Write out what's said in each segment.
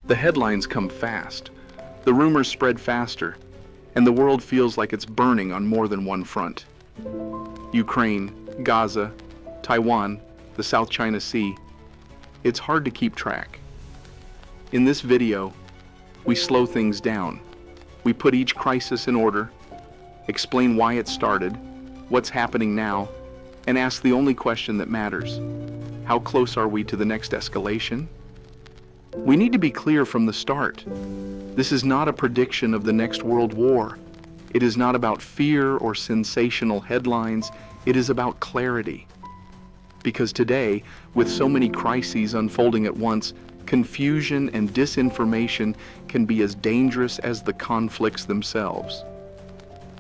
The headlines come fast, the rumors spread faster, and the world feels like it's burning on more than one front. Ukraine, Gaza, Taiwan, the South China Sea. It's hard to keep track. In this video, we slow things down. We put each crisis in order, explain why it started, what's happening now, and ask the only question that matters. How close are we to the next escalation? We need to be clear from the start. This is not a prediction of the next world war. It is not about fear or sensational headlines. It is about clarity. Because today, with so many crises unfolding at once, confusion and disinformation can be as dangerous as the conflicts themselves.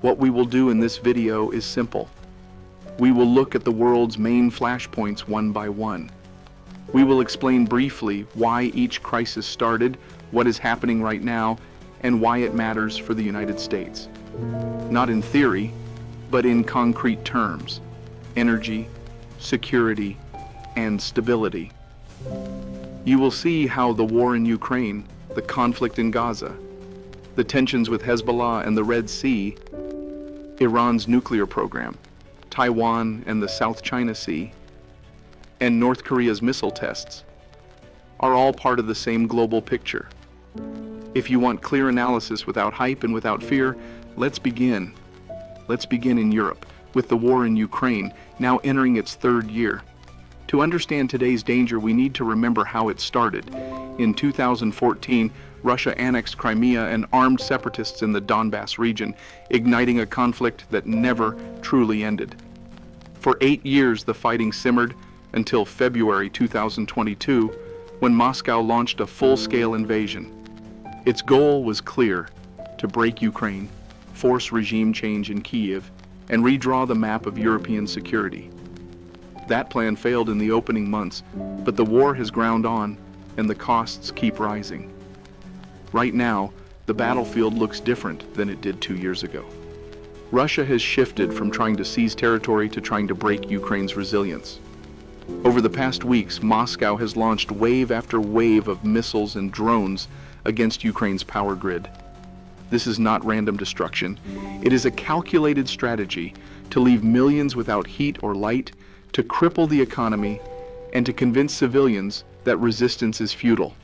What we will do in this video is simple. We will look at the world's main flashpoints one by one. We will explain briefly why each crisis started, what is happening right now, and why it matters for the United States. Not in theory, but in concrete terms: energy, security, and stability. You will see how the war in Ukraine, the conflict in Gaza, the tensions with Hezbollah and the Red Sea, Iran's nuclear program, Taiwan and the South China Sea, and North Korea's missile tests are all part of the same global picture. If you want clear analysis without hype and without fear, let's begin. Let's begin in Europe, with the war in Ukraine now entering its third year. To understand today's danger, we need to remember how it started. In 2014, Russia annexed Crimea and armed separatists in the Donbass region, igniting a conflict that never truly ended. For 8 years, the fighting simmered until February 2022, when Moscow launched a full-scale invasion. Its goal was clear: to break Ukraine, force regime change in Kyiv, and redraw the map of European security. That plan failed in the opening months, but the war has ground on, and the costs keep rising. Right now, the battlefield looks different than it did 2 years ago. Russia has shifted from trying to seize territory to trying to break Ukraine's resilience. Over the past weeks, Moscow has launched wave after wave of missiles and drones against Ukraine's power grid. This is not random destruction. It is a calculated strategy to leave millions without heat or light, to cripple the economy, and to convince civilians that resistance is futile.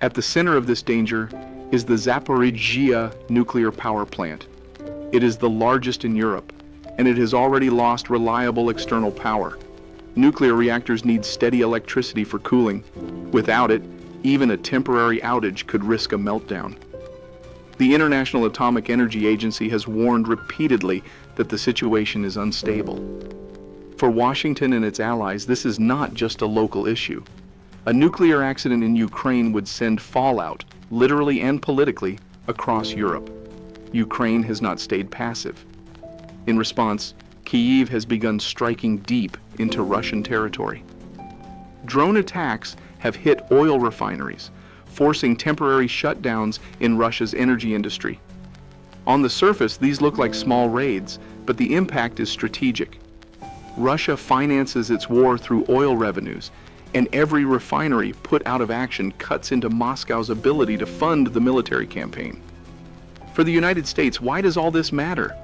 At the center of this danger is the Zaporizhzhia nuclear power plant. It is the largest in Europe, and it has already lost reliable external power. Nuclear reactors need steady electricity for cooling. Without it, even a temporary outage could risk a meltdown. The International Atomic Energy Agency has warned repeatedly that the situation is unstable. For Washington and its allies, this is not just a local issue. A nuclear accident in Ukraine would send fallout, literally and politically, across Europe. Ukraine has not stayed passive. In response, Kyiv has begun striking deep into Russian territory. Drone attacks have hit oil refineries, forcing temporary shutdowns in Russia's energy industry. On the surface, these look like small raids, but the impact is strategic. Russia finances its war through oil revenues, and every refinery put out of action cuts into Moscow's ability to fund the military campaign. For the United States, why does all this matter?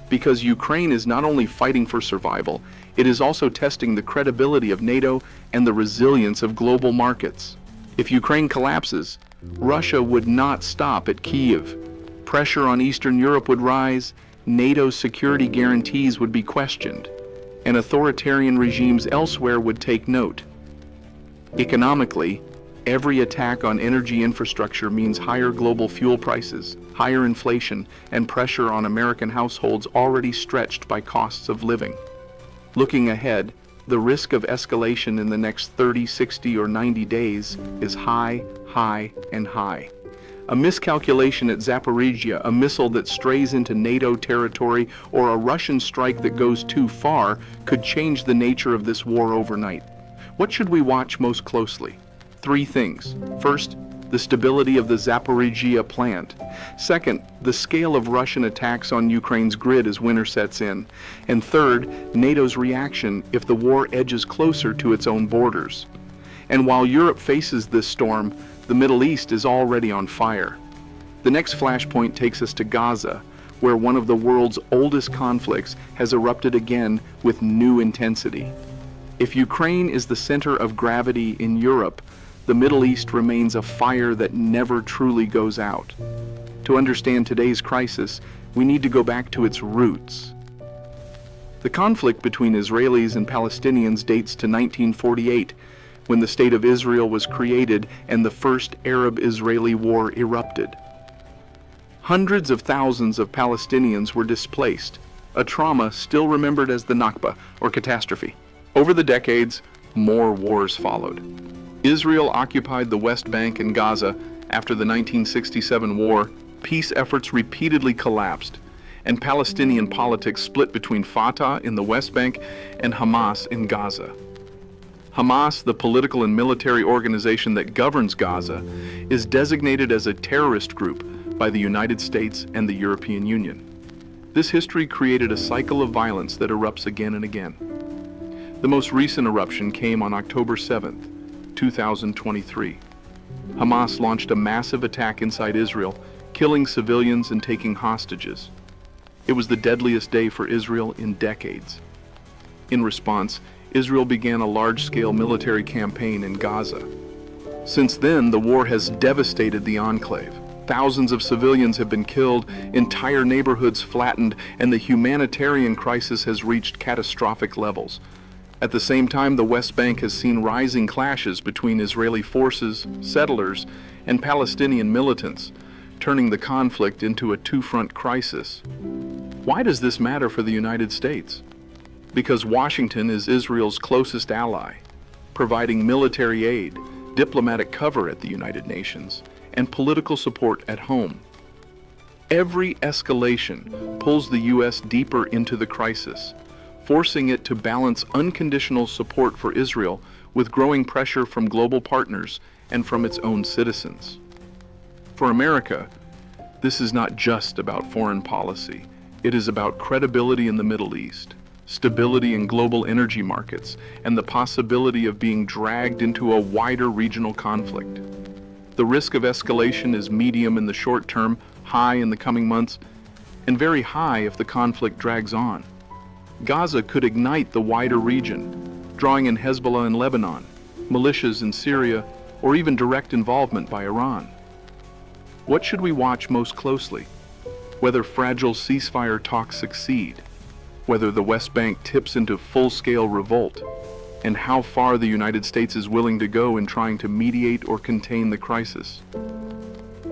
Because Ukraine is not only fighting for survival, it is also testing the credibility of NATO and the resilience of global markets. If Ukraine collapses, Russia would not stop at Kyiv. Pressure on Eastern Europe would rise, NATO's security guarantees would be questioned, and authoritarian regimes elsewhere would take note. Economically, every attack on energy infrastructure means higher global fuel prices, higher inflation, and pressure on American households already stretched by costs of living. Looking ahead, the risk of escalation in the next 30, 60, or 90 days is high, high, and high. A miscalculation at Zaporizhzhia, a missile that strays into NATO territory, or a Russian strike that goes too far could change the nature of this war overnight. What should we watch most closely? 3 things. First, the stability of the Zaporizhzhia plant. Second, the scale of Russian attacks on Ukraine's grid as winter sets in. And third, NATO's reaction if the war edges closer to its own borders. And while Europe faces this storm, the Middle East is already on fire. The next flashpoint takes us to Gaza, where one of the world's oldest conflicts has erupted again with new intensity. If Ukraine is the center of gravity in Europe, the Middle East remains a fire that never truly goes out. To understand today's crisis, we need to go back to its roots. The conflict between Israelis and Palestinians dates to 1948, when the State of Israel was created and the first Arab-Israeli war erupted. Hundreds of thousands of Palestinians were displaced, a trauma still remembered as the Nakba, or catastrophe. Over the decades, more wars followed. Israel occupied the West Bank and Gaza after the 1967 war. Peace efforts repeatedly collapsed, and Palestinian politics split between Fatah in the West Bank and Hamas in Gaza. Hamas, the political and military organization that governs Gaza, is designated as a terrorist group by the United States and the European Union. This history created a cycle of violence that erupts again and again. The most recent eruption came on October 7th, 2023. Hamas launched a massive attack inside Israel, killing civilians and taking hostages. It was the deadliest day for Israel in decades. In response, Israel began a large-scale military campaign in Gaza. Since then, the war has devastated the enclave. Thousands of civilians have been killed, entire neighborhoods flattened, and the humanitarian crisis has reached catastrophic levels. At the same time, the West Bank has seen rising clashes between Israeli forces, settlers, and Palestinian militants, turning the conflict into a two-front crisis. Why does this matter for the United States? Because Washington is Israel's closest ally, providing military aid, diplomatic cover at the United Nations, and political support at home. Every escalation pulls the U.S. deeper into the crisis, forcing it to balance unconditional support for Israel with growing pressure from global partners and from its own citizens. For America, this is not just about foreign policy. It is about credibility in the Middle East, stability in global energy markets, and the possibility of being dragged into a wider regional conflict. The risk of escalation is medium in the short term, high in the coming months, and very high if the conflict drags on. Gaza could ignite the wider region, drawing in Hezbollah in Lebanon, militias in Syria, or even direct involvement by Iran. What should we watch most closely? Whether fragile ceasefire talks succeed, whether the West Bank tips into full-scale revolt, and how far the United States is willing to go in trying to mediate or contain the crisis.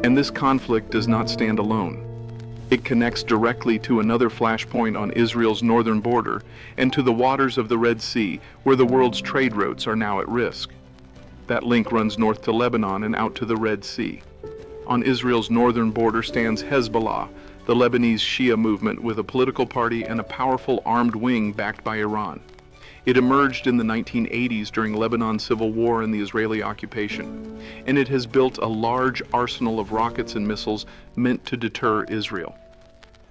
And this conflict does not stand alone. It connects directly to another flashpoint on Israel's northern border and to the waters of the Red Sea, where the world's trade routes are now at risk. That link runs north to Lebanon and out to the Red Sea. On Israel's northern border stands Hezbollah, the Lebanese Shia movement with a political party and a powerful armed wing backed by Iran. It emerged in the 1980s during Lebanon's civil war and the Israeli occupation, and it has built a large arsenal of rockets and missiles meant to deter Israel.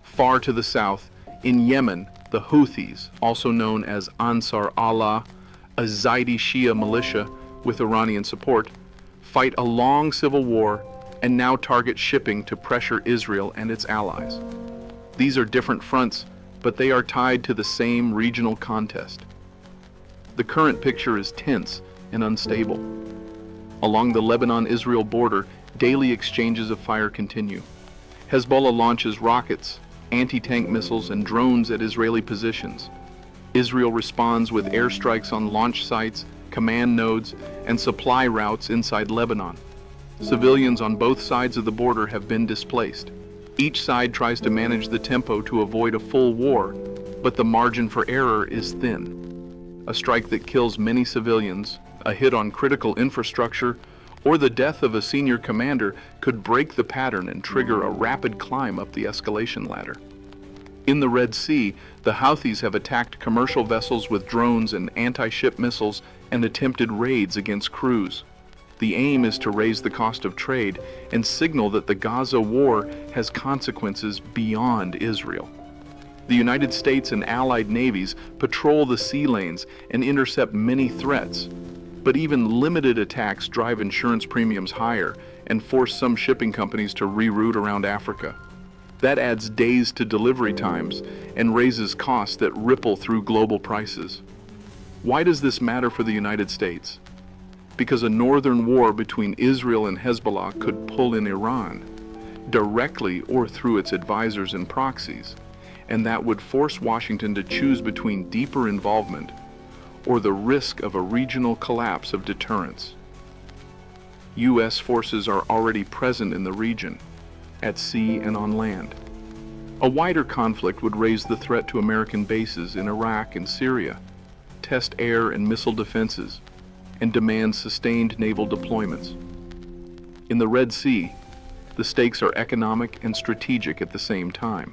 Far to the south, in Yemen, the Houthis, also known as Ansar Allah, a Zaidi Shia militia with Iranian support, fight a long civil war and now target shipping to pressure Israel and its allies. These are different fronts, but they are tied to the same regional contest. The current picture is tense and unstable. Along the Lebanon-Israel border, daily exchanges of fire continue. Hezbollah launches rockets, anti-tank missiles, and drones at Israeli positions. Israel responds with airstrikes on launch sites, command nodes, and supply routes inside Lebanon. Civilians on both sides of the border have been displaced. Each side tries to manage the tempo to avoid a full war, but the margin for error is thin. A strike that kills many civilians, a hit on critical infrastructure, or the death of a senior commander could break the pattern and trigger a rapid climb up the escalation ladder. In the Red Sea, the Houthis have attacked commercial vessels with drones and anti-ship missiles and attempted raids against crews. The aim is to raise the cost of trade and signal that the Gaza war has consequences beyond Israel. The United States and allied navies patrol the sea lanes and intercept many threats, But even limited attacks drive insurance premiums higher and force some shipping companies to reroute around Africa. That adds days to delivery times and raises costs that ripple through global prices. Why does this matter for the United States? Because a northern war between Israel and Hezbollah could pull in Iran, directly or through its advisors and proxies, and that would force Washington to choose between deeper involvement or the risk of a regional collapse of deterrence. U.S. forces are already present in the region, at sea and on land. A wider conflict would raise the threat to American bases in Iraq and Syria, test air and missile defenses, and demand sustained naval deployments. In the Red Sea, the stakes are economic and strategic at the same time.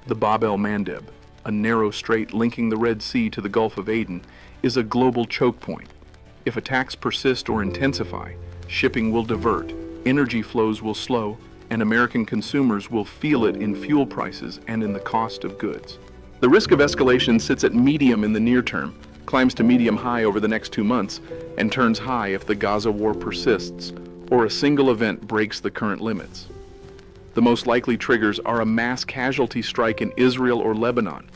The Bab el-Mandeb, a narrow strait linking the Red Sea to the Gulf of Aden, is a global choke point. If attacks persist or intensify, shipping will divert, energy flows will slow, and American consumers will feel it in fuel prices and in the cost of goods. The risk of escalation sits at medium in the near term, climbs to medium high over the next 2 months, and turns high if the Gaza war persists or a single event breaks the current limits. The most likely triggers are a mass casualty strike in Israel or Lebanon,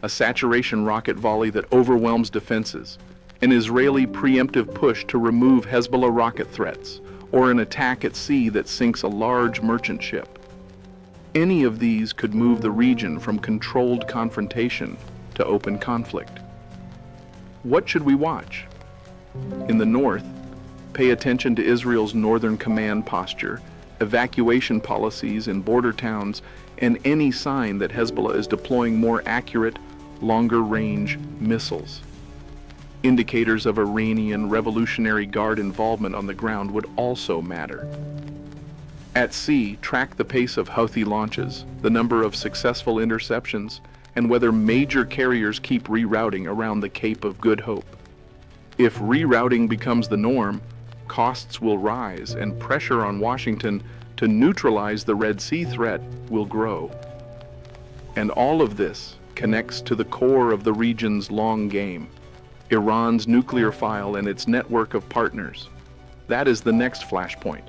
a saturation rocket volley that overwhelms defenses, an Israeli preemptive push to remove Hezbollah rocket threats, or an attack at sea that sinks a large merchant ship. Any of these could move the region from controlled confrontation to open conflict. What should we watch? In the north, pay attention to Israel's northern command posture, evacuation policies in border towns, and any sign that Hezbollah is deploying more accurate, longer-range missiles. Indicators of Iranian Revolutionary Guard involvement on the ground would also matter. At sea, track the pace of Houthi launches, the number of successful interceptions, and whether major carriers keep rerouting around the Cape of Good Hope. If rerouting becomes the norm, costs will rise and pressure on Washington to neutralize the Red Sea threat will grow. And all of this connects to the core of the region's long game. Iran's nuclear file and its network of partners. That is the next flashpoint.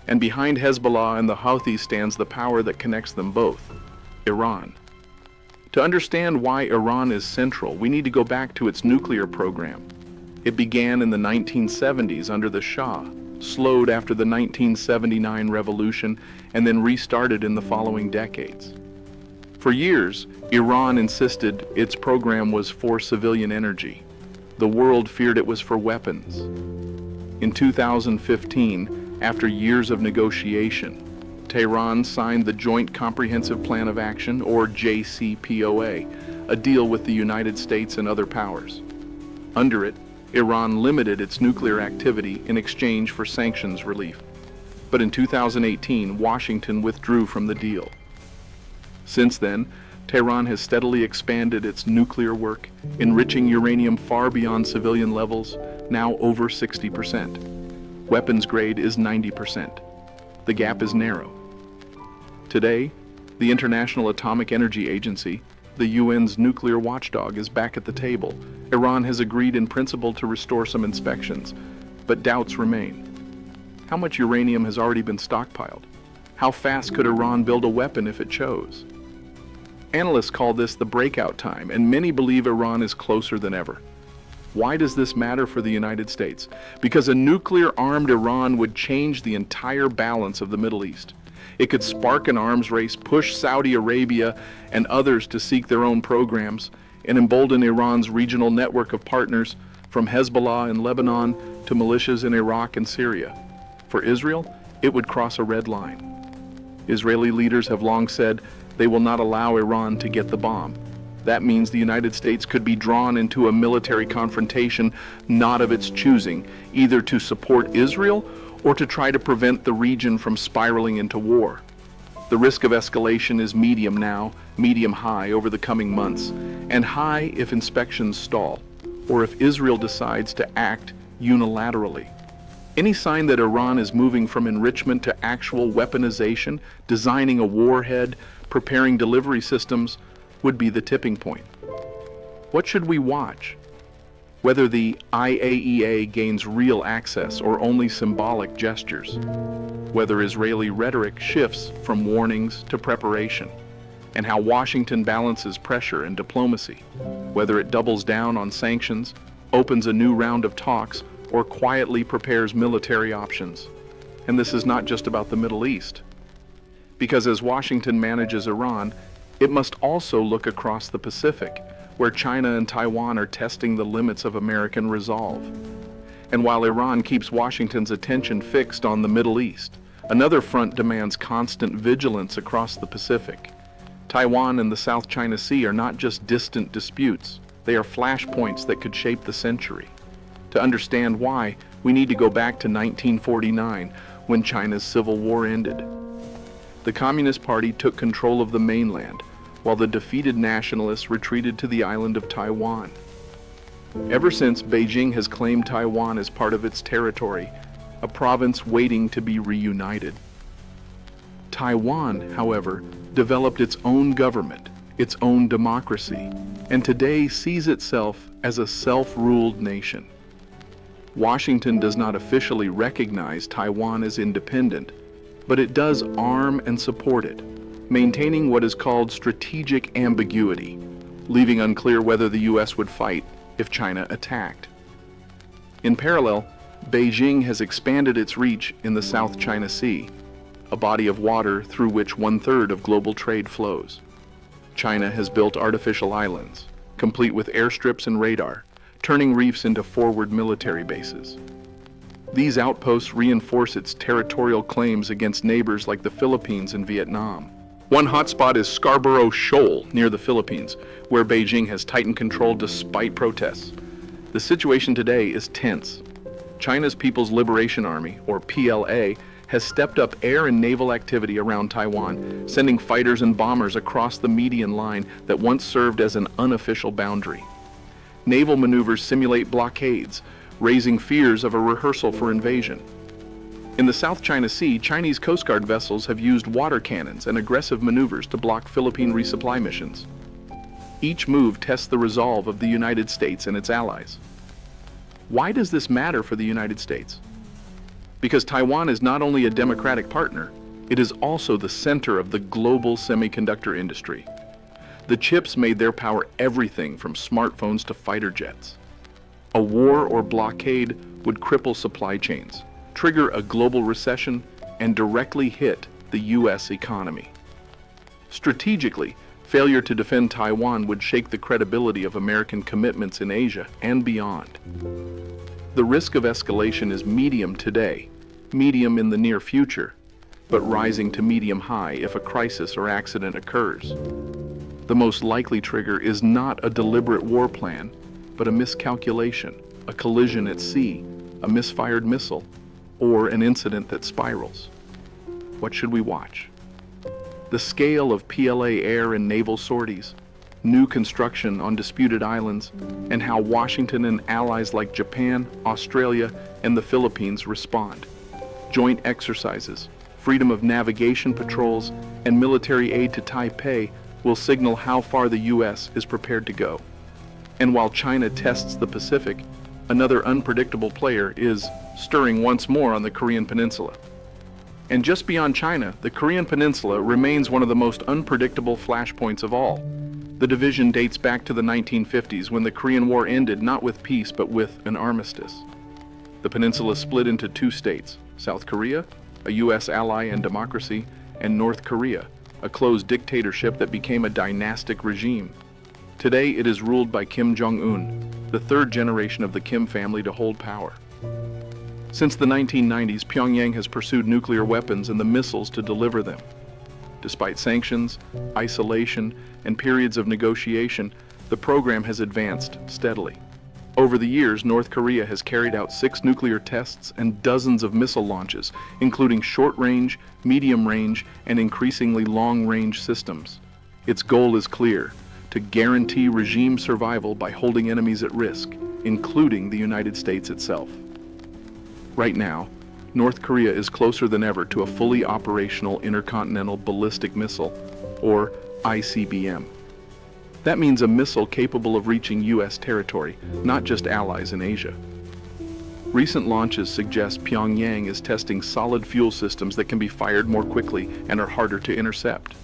And behind Hezbollah and the Houthis stands the power that connects them both, Iran. To understand why Iran is central, we need to go back to its nuclear program. It began in the 1970s under the Shah, slowed after the 1979 revolution, and then restarted in the following decades. For years, Iran insisted its program was for civilian energy. The world feared it was for weapons. In 2015, after years of negotiation, Tehran signed the Joint Comprehensive Plan of Action, or JCPOA, a deal with the United States and other powers. Under it, Iran limited its nuclear activity in exchange for sanctions relief. But in 2018, Washington withdrew from the deal. Since then, Tehran has steadily expanded its nuclear work, enriching uranium far beyond civilian levels, now over 60%. Weapons grade is 90%. The gap is narrow. Today, the International Atomic Energy Agency, the UN's nuclear watchdog, is back at the table. Iran has agreed in principle to restore some inspections, but doubts remain. How much uranium has already been stockpiled? How fast could Iran build a weapon if it chose? Analysts call this the breakout time, and many believe Iran is closer than ever. Why does this matter for the United States? Because a nuclear-armed Iran would change the entire balance of the Middle East. It could spark an arms race, push Saudi Arabia and others to seek their own programs, and embolden Iran's regional network of partners, from Hezbollah in Lebanon to militias in Iraq and Syria. For Israel, it would cross a red line. Israeli leaders have long said they will not allow Iran to get the bomb. That means the United States could be drawn into a military confrontation not of its choosing, either to support Israel or to try to prevent the region from spiraling into war. The risk of escalation is medium now, medium high over the coming months, and high if inspections stall, or if Israel decides to act unilaterally. Any sign that Iran is moving from enrichment to actual weaponization, designing a warhead, preparing delivery systems, would be the tipping point. What should we watch? Whether the IAEA gains real access or only symbolic gestures, whether Israeli rhetoric shifts from warnings to preparation, and how Washington balances pressure and diplomacy, whether it doubles down on sanctions, opens a new round of talks, or quietly prepares military options. And this is not just about the Middle East. Because as Washington manages Iran, it must also look across the Pacific, where China and Taiwan are testing the limits of American resolve. And while Iran keeps Washington's attention fixed on the Middle East, another front demands constant vigilance across the Pacific. Taiwan and the South China Sea are not just distant disputes, they are flashpoints that could shape the century. To understand why, we need to go back to 1949, when China's civil war ended. The Communist Party took control of the mainland, while the defeated nationalists retreated to the island of Taiwan. Ever since, Beijing has claimed Taiwan as part of its territory, a province waiting to be reunited. Taiwan, however, developed its own government, its own democracy, and today sees itself as a self-ruled nation. Washington does not officially recognize Taiwan as independent, but it does arm and support it, maintaining what is called strategic ambiguity, leaving unclear whether the U.S. would fight if China attacked. In parallel, Beijing has expanded its reach in the South China Sea, a body of water through which 1/3 of global trade flows. China has built artificial islands, complete with airstrips and radar, turning reefs into forward military bases. These outposts reinforce its territorial claims against neighbors like the Philippines and Vietnam. One hotspot is Scarborough Shoal near the Philippines, where Beijing has tightened control despite protests. The situation today is tense. China's People's Liberation Army, or PLA, has stepped up air and naval activity around Taiwan, sending fighters and bombers across the median line that once served as an unofficial boundary. Naval maneuvers simulate blockades, raising fears of a rehearsal for invasion. In the South China Sea, Chinese Coast Guard vessels have used water cannons and aggressive maneuvers to block Philippine resupply missions. Each move tests the resolve of the United States and its allies. Why does this matter for the United States? Because Taiwan is not only a democratic partner, it is also the center of the global semiconductor industry. The chips made their power everything from smartphones to fighter jets. A war or blockade would cripple supply chains, trigger a global recession, and directly hit the U.S. economy. Strategically, failure to defend Taiwan would shake the credibility of American commitments in Asia and beyond. The risk of escalation is medium today, medium in the near future, but rising to medium high if a crisis or accident occurs. The most likely trigger is not a deliberate war plan, but a miscalculation, a collision at sea, a misfired missile, or an incident that spirals. What should we watch? The scale of PLA air and naval sorties, new construction on disputed islands, and how Washington and allies like Japan, Australia, and the Philippines respond. Joint exercises, freedom of navigation patrols, and military aid to Taipei will signal how far the U.S. is prepared to go. And while China tests the Pacific, another unpredictable player is stirring once more on the Korean Peninsula. And just beyond China, the Korean Peninsula remains one of the most unpredictable flashpoints of all. The division dates back to the 1950s, when the Korean War ended not with peace but with an armistice. The peninsula split into two states, South Korea, a U.S. ally and democracy, and North Korea, a closed dictatorship that became a dynastic regime. Today it is ruled by Kim Jong-un, the third generation of the Kim family to hold power. Since the 1990s, Pyongyang has pursued nuclear weapons and the missiles to deliver them. Despite sanctions, isolation, and periods of negotiation, the program has advanced steadily. Over the years, North Korea has carried out 6 nuclear tests and dozens of missile launches, including short-range, medium-range, and increasingly long-range systems. Its goal is clear: to guarantee regime survival by holding enemies at risk, including the United States itself. Right now, North Korea is closer than ever to a fully operational intercontinental ballistic missile, or ICBM. That means a missile capable of reaching U.S. territory, not just allies in Asia. Recent launches suggest Pyongyang is testing solid fuel systems that can be fired more quickly and are harder to intercept.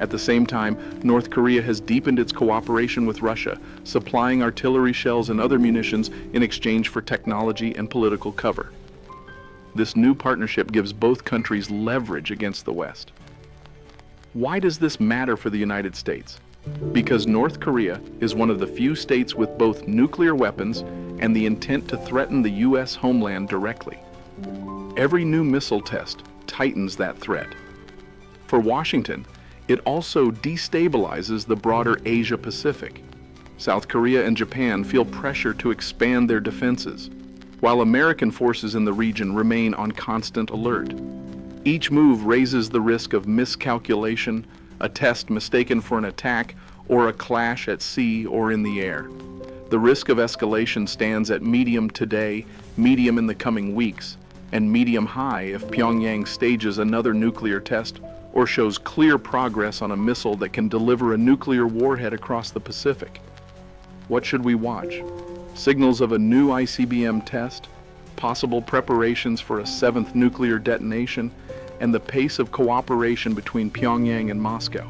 At the same time, North Korea has deepened its cooperation with Russia, supplying artillery shells and other munitions in exchange for technology and political cover. This new partnership gives both countries leverage against the West. Why does this matter for the United States? Because North Korea is one of the few states with both nuclear weapons and the intent to threaten the U.S. homeland directly. Every new missile test tightens that threat. For Washington, it also destabilizes the broader Asia-Pacific. South Korea and Japan feel pressure to expand their defenses, while American forces in the region remain on constant alert. Each move raises the risk of miscalculation, a test mistaken for an attack, or a clash at sea or in the air. The risk of escalation stands at medium today, medium in the coming weeks, and medium high if Pyongyang stages another nuclear test or shows clear progress on a missile that can deliver a nuclear warhead across the Pacific. What should we watch? Signals of a new ICBM test, possible preparations for a seventh nuclear detonation, and the pace of cooperation between Pyongyang and Moscow.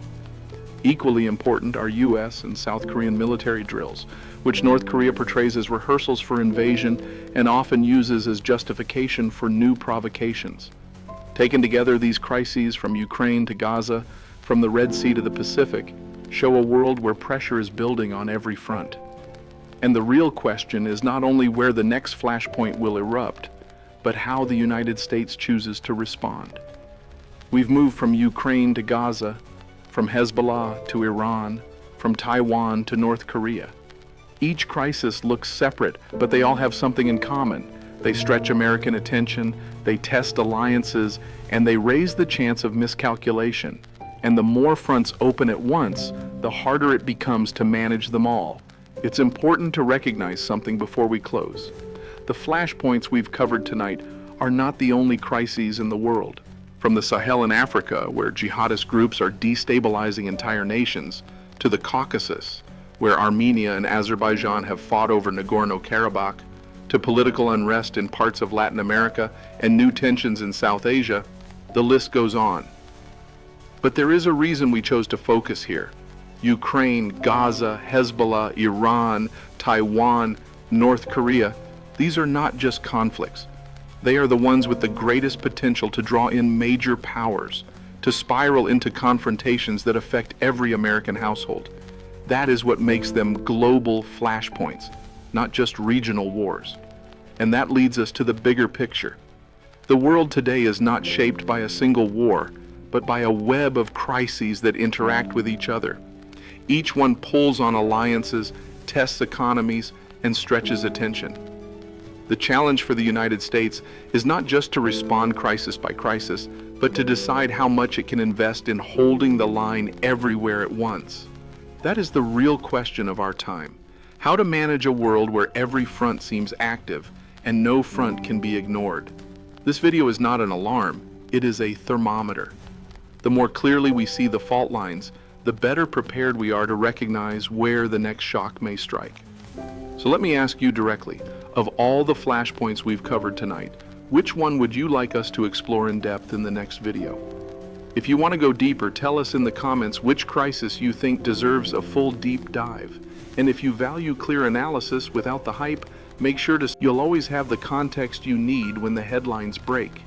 Equally important are U.S. and South Korean military drills, which North Korea portrays as rehearsals for invasion and often uses as justification for new provocations. Taken together, these crises from Ukraine to Gaza, from the Red Sea to the Pacific, show a world where pressure is building on every front. And the real question is not only where the next flashpoint will erupt, but how the United States chooses to respond. We've moved from Ukraine to Gaza, from Hezbollah to Iran, from Taiwan to North Korea. Each crisis looks separate, but they all have something in common. They stretch American attention, they test alliances, and they raise the chance of miscalculation. And the more fronts open at once, the harder it becomes to manage them all. It's important to recognize something before we close. The flashpoints we've covered tonight are not the only crises in the world. From the Sahel in Africa, where jihadist groups are destabilizing entire nations, to the Caucasus, where Armenia and Azerbaijan have fought over Nagorno-Karabakh, to political unrest in parts of Latin America and new tensions in South Asia, the list goes on. But there is a reason we chose to focus here. Ukraine, Gaza, Hezbollah, Iran, Taiwan, North Korea, these are not just conflicts. They are the ones with the greatest potential to draw in major powers, to spiral into confrontations that affect every American household. That is what makes them global flashpoints, not just regional wars. And that leads us to the bigger picture. The world today is not shaped by a single war, but by a web of crises that interact with each other. Each one pulls on alliances, tests economies, and stretches attention. The challenge for the United States is not just to respond crisis by crisis, but to decide how much it can invest in holding the line everywhere at once. That is the real question of our time. How to manage a world where every front seems active and no front can be ignored. This video is not an alarm, it is a thermometer. The more clearly we see the fault lines, the better prepared we are to recognize where the next shock may strike. So let me ask you directly, of all the flashpoints we've covered tonight, which one would you like us to explore in depth in the next video? If you want to go deeper, tell us in the comments which crisis you think deserves a full deep dive. And if you value clear analysis without the hype, make sure you'll always have the context you need when the headlines break.